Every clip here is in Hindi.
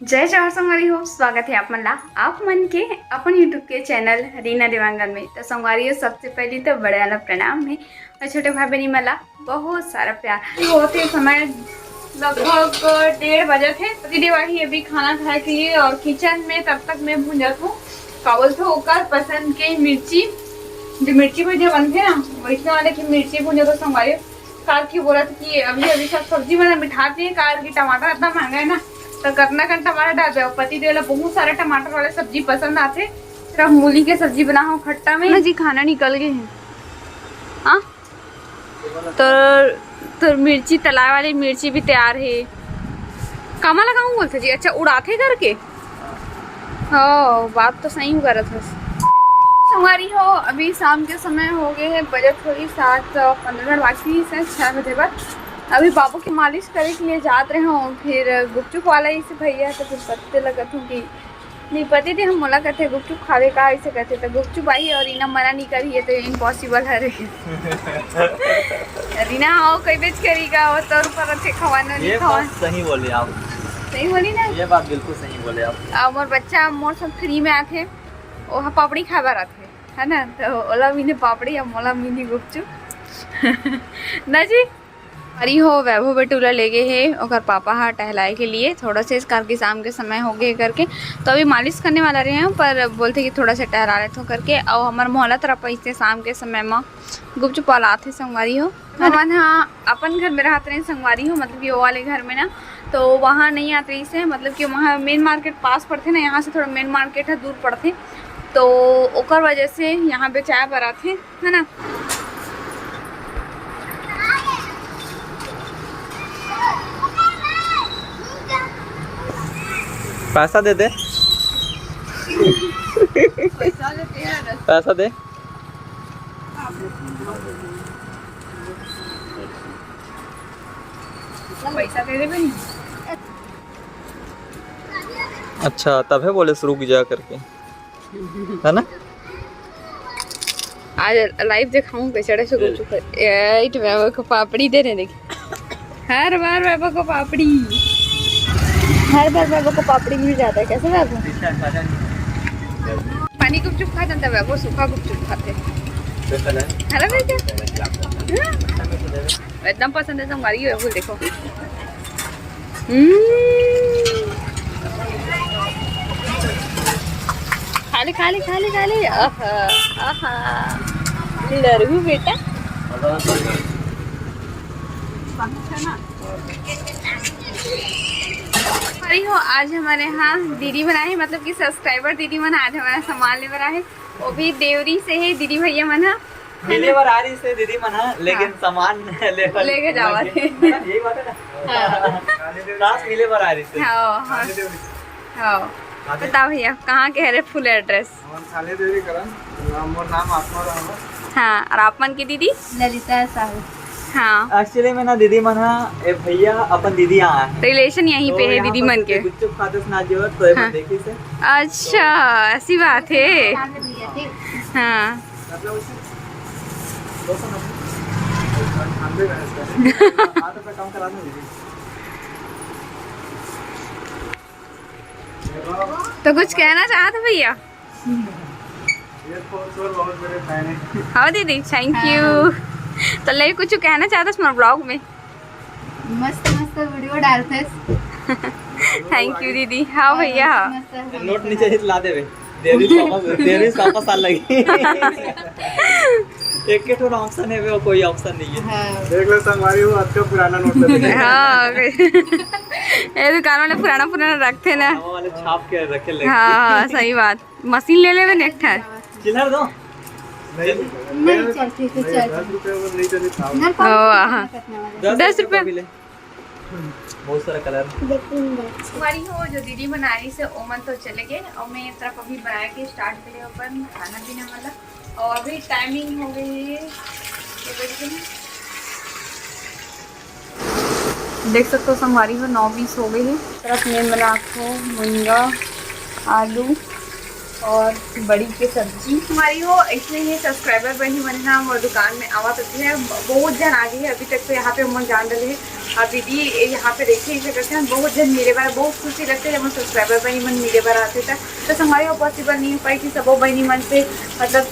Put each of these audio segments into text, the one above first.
जय जवाहर संगवारी हो। स्वागत है आप मन ला आप मन के अपन यूट्यूब के चैनल रीना देवांगन में। तो संगवारी हो, सबसे पहले तो बड़े वाला प्रणाम है और छोटे भाई बहनी मन ला बहुत सारा प्यार। होते समय लगभग 1:30 बजे थे। दीदी वाही अभी खाना खाए के लिए और किचन में तब तक मैं भूंजत हूँ कावल तो ओकर पसंद के मिर्ची, जो मिर्ची भुजिया बनते ना वैसे वाले की मिर्ची भूंजा। तो संगवारी कार की बोला कि अभी अभी सब सब्जी बना मिठाते हैं कार की। टमाटर इतना महंगा है ना तो कितना कन टमाटर डाल दो। पति देवला बहुत सारे टमाटर वाले सब्जी पसंद आते। सिर्फ मूली के सब्जी बना हो खट्टा में जी खाना निकल गए हैं। हाँ तो मिर्ची तला वाली मिर्ची भी तैयार है। कामा लगाऊं बोलते जी। अच्छा उड़ाते करके हाँ बात तो सही कर रहा था। हमारी हो अभी शाम के समय हो गए हैं, बजट थोड़ी 7:15 बाकी से 6 बजे बाद। अभी बाबू की मालिश करे के लिए जात रहे हो। फिर गुपचुप वाला इसे भैया तो फिर पत्ते लगत हूँ कि नहीं पति थे हम मोला कहते गुपचुप खावे का ऐसे कहते। तो गुपचुप आई और रीना मना नहीं करी है तो इम्पॉसिबल है रीना आओ कई बेच करेगा वो तौर पर अच्छे खवाना नहीं खवा। सही बोले आप, सही बोली ना, ये बात बिल्कुल सही बोले आप। मोर बच्चा मोर सब फ्री में आते वहाँ पापड़ी खावा रहते है ना। तो ओला मीने पापड़ी और मोला मीनी गुपचुप ना जी। अरे हो वैभव बेटूला ले गए है और पापा हाँ टहलाए के लिए थोड़ा से इस कार की शाम के समय हो गए करके। तो अभी मालिश करने वाला रहे हैं पर बोलते कि थोड़ा सा टहला रहे थे करके। और हमारे मोहल्ला तरफ ऐसे शाम के समय में गुपचुप वाला आते संगवारी हो। हम हाँ अपन घर में रहते रहे संगवारी हो, मतलब कि वो वाले घर में ना तो वहाँ नहीं आते रही से, मतलब कि वहाँ मेन मार्केट पास पड़ते ना, यहाँ से थोड़ा मेन मार्केट है दूर पड़ते। तो ओकर वजह से यहाँ पे चाय पर आते है ना। पैसा दे दे पैसा दे। पैसा दे दे भाई। अच्छा तब है बोले रुक जा करके है ना। आज लाइव दिखाऊं बेचारे से गुपचुप एट वैभव को पापड़ी दे रहे देखिए। हर बार वैभव को पापड़ी, हर बार वैभव को पापड़ी मिल जाता है। कैसे वैभव पानी गुपचुप खा जाता है, वैभव सूखा गुपचुप खाते है ना बेटा। एकदम पसंद है तुम्हारी वैभव। देखो खाली खाली खाली खाली लड़ू बेटा। अरे हो आज हमारे यहाँ दीदी बनाए हैं, मतलब कि सब्सक्राइबर दीदी मन आज हमारा सामान ले बनाए, वो भी देवरी से है दीदी भैया मन मिले बार आ रही से दीदी मना लेकिन हाँ। सामान लेके जावा थे। यही बात है ना। लास्ट मिले बार आ रही से। हाँ हाँ बताओ भैया कहाँ के है फुल एड्रेस। हाँ और आप मन की दीदी ललिता साहू। हाँ एक्चुअली में ना दीदी मना भैया अपन दीदी यहाँ है, रिलेशन यहीं पे है दीदी मन के। गुपचुप खाते सुना जीवन तो हाँ। देखी से। अच्छा ऐसी बात है। हाँ तो कुछ कहना चाहते भैया। हाँ दीदी थैंक यू। तो ले कुछ कहना चाहते तुम्हारे ब्लॉग में। मस्त मस्त वीडियो डालते। थैंक यू दीदी। हाँ भैया नोट नीचे हित ला देवे तेरी वापस आ लगी। एक के थोड़ा ऑप्शन है वो कोई ऑप्शन नहीं है। देख लो संगवारी हो अच्छा पुराना नोट दे। हाँ ये दुकान वाले पुराना पुराना रखते ना वो वाले छाप के रखे लगे। हाँ सही बात। मशीन ले लेवे नेक्स्ट है चिल्लर दो नहीं चलती तो चल। 10 रुपए बहुत सारा कलर। हमारी हो जो दीदी बना रही से ओमन तो चले गए और मैं तरफ अभी बना के स्टार्ट करे अपन खाना पीने वाला। और अभी टाइमिंग हो गई है देख सकते हो हमारी हो 9:20 हो गई है। तरफ में बना को मुनगा आलू और बड़ी की सब्जी हमारी हो। इसलिए ये सब्सक्राइबर बनी बनना और दुकान में आवा करती है बहुत जन आ गई है। अभी तक तो यहाँ पे उमर जान डले है आप दीदी यहाँ पे देखिए इसे करते हैं बहुत जन मिले बार बहुत खुशी लगती है जब सब्सक्राइबर बनी मन मिले बार आते थे तो हमारे वो पॉसिबल नहीं हो पाई कि सब बनी मन से मतलब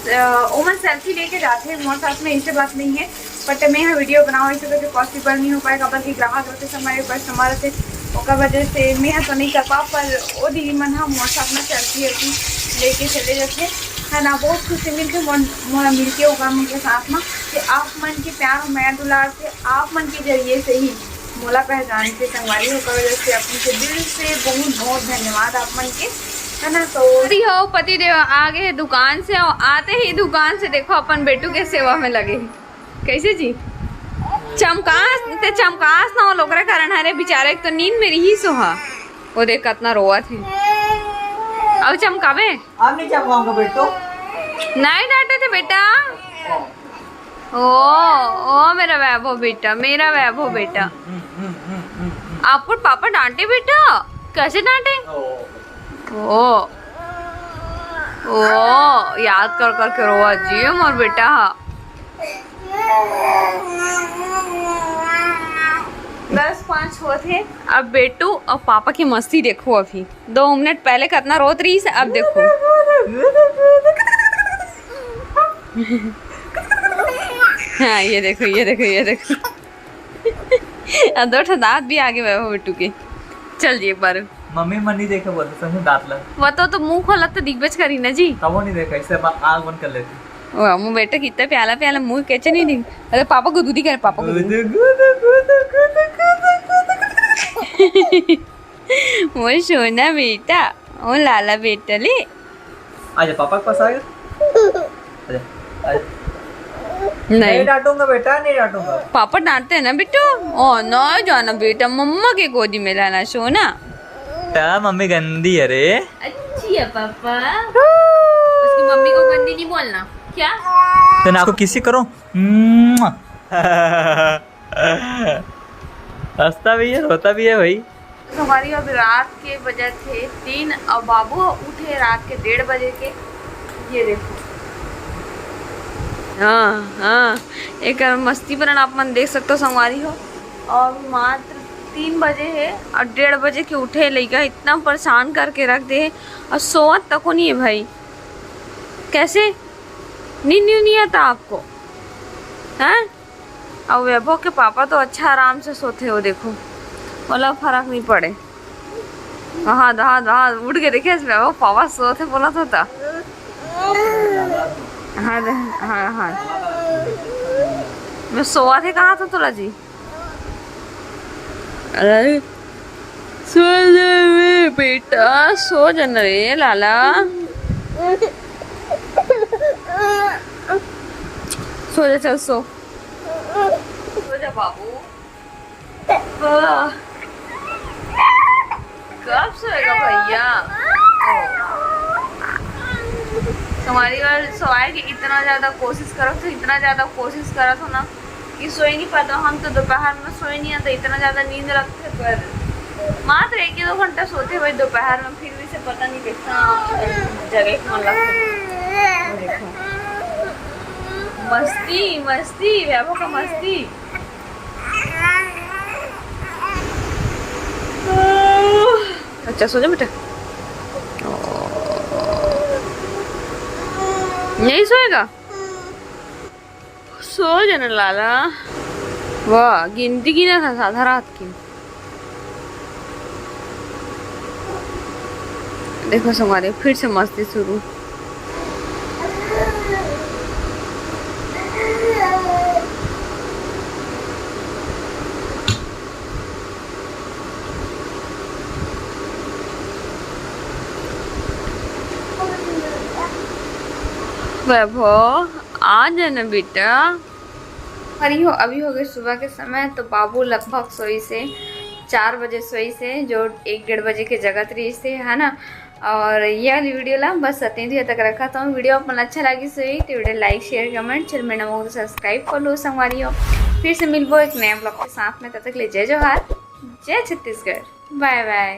ओमन सेल्फी लेके जाते हैं मोर साथ में ऐसे बात नहीं है बट मैं यहाँ वीडियो बनाऊँ ऐसे करके पॉसिबल नहीं हो पाएगा बल्कि ग्राहक रहते हमारे कस्टमर से ओकर वजह से मैं तो नहीं कर पा पर वो दीदी मन हम मोर साथ में सेल्फी लेके चले जाते है ना बहुत खुशी मिलती मिलके होगा उनके साथ में कि आप मन के प्यार और माया दुलार से आप मन के जरिए से ही मोला पहचान के संगवारी होकर वजह से अपने के दिल से बहुत बहुत धन्यवाद आप मन के है ना। तो हो पति देव आगे दुकान से और आते ही दुकान से देखो अपन बेटू के सेवा में लगे कैसे जी चमकास ना हो लोकरे कारण हरे बेचारे एक तो नींद मेरी ही सोहा वो देख कितना रोआ थे अब चमकावे अब नहीं चमकाऊंगा बेटो नहीं डांटे थे बेटा ओ मेरा वैभव बेटा आपको पापा डांटे बेटा कैसे डांटे ओ याद कर कर के रोआ जी मोर बेटा 10-5 होते अब बेटू और पापा की मस्ती देखो अभी 2 मिनट पहले कितना रोत रही से अब देखो हाँ ये देखो अब 2 दांत भी आगे हुए बेटू के चल जी एक बार मम्मी मन नहीं देखे बोलते समझ दांत लग वो तो मुंह खोला तो दिग्गज करी ना जी कब नहीं देखा इससे आग बंद कर लेती मुँह बेटा कितना प्याला मुंह कैसे नहीं दिख अरे पापा को दूधी करे पापा को वो सोना बेटा वो लाला बेटा ले आजा पापा के पास आ गया नहीं डांटूंगा बेटा नहीं डांटूंगा पापा डांटते हैं ना बेटो ओ ना जाना बेटा मम्मा के गोदी में लाना सोना मम्मी गंदी है रे अच्छी है पापा उसकी मम्मी को गंदी नहीं बोलना क्या तो ना आपको किसी करो हंसता भी है रोता भी है भाई। हमारी अब रात के बजे थे 3 और बाबू उठे रात के 1:30 बजे के ये देखो हाँ एक मस्ती पर आप मन देख सकते हो संगवारी हो और मात्र 3 बजे है और 1:30 बजे के उठे लइका इतना परेशान करके रख दे और सोवत तक नहीं है भाई कैसे नींद नहीं आता आपको हैं और वैभव के पापा तो अच्छा आराम से सोते हो देखो बोला फर्क नहीं पड़े हाँ उठ के देखे वैभव पापा सोते बोला था हाँ मैं सोआ थे कहाँ था तोला जी अरे सो जा बेटा सो जाना रे लाला सो जा चल सो जा बाबू कब सोएगा भैया हमारी बार सोए कि इतना ज़्यादा कोशिश करो तो ना कि सोए नहीं पाता हम तो दोपहर में सोए नहीं आता इतना ज़्यादा नींद रखते पर मात्र 1-2 घंटा सोते हुए दोपहर में फिर भी से पता नहीं कैसा जगह मन लगता मस्ती वैभव का मस्ती अच्छा सो जा बेटा नहीं सोएगा सो जाना लाला वाह गिनती गिना था साधा रात की देखो हमारे फिर से मस्ती शुरू वैभव आ जाना बेटा अरे हो अभी हो गए सुबह के समय तो बाबू लगभग सोई से 4 बजे सोई से जो 1-1:30 बजे के जगत रही से है ना। और ये वाली वीडियो ला बस अत्यंत तक रखा था वीडियो अपन अच्छा लगी सोई तो वीडियो लाइक शेयर कमेंट चल मेरा मोबाइल सब्सक्राइब कर लो संगवारी हो फिर से मिलबो एक नया ब्लॉग के साथ में तब तक ले जय जोहार जय छत्तीसगढ़ बाय बाय।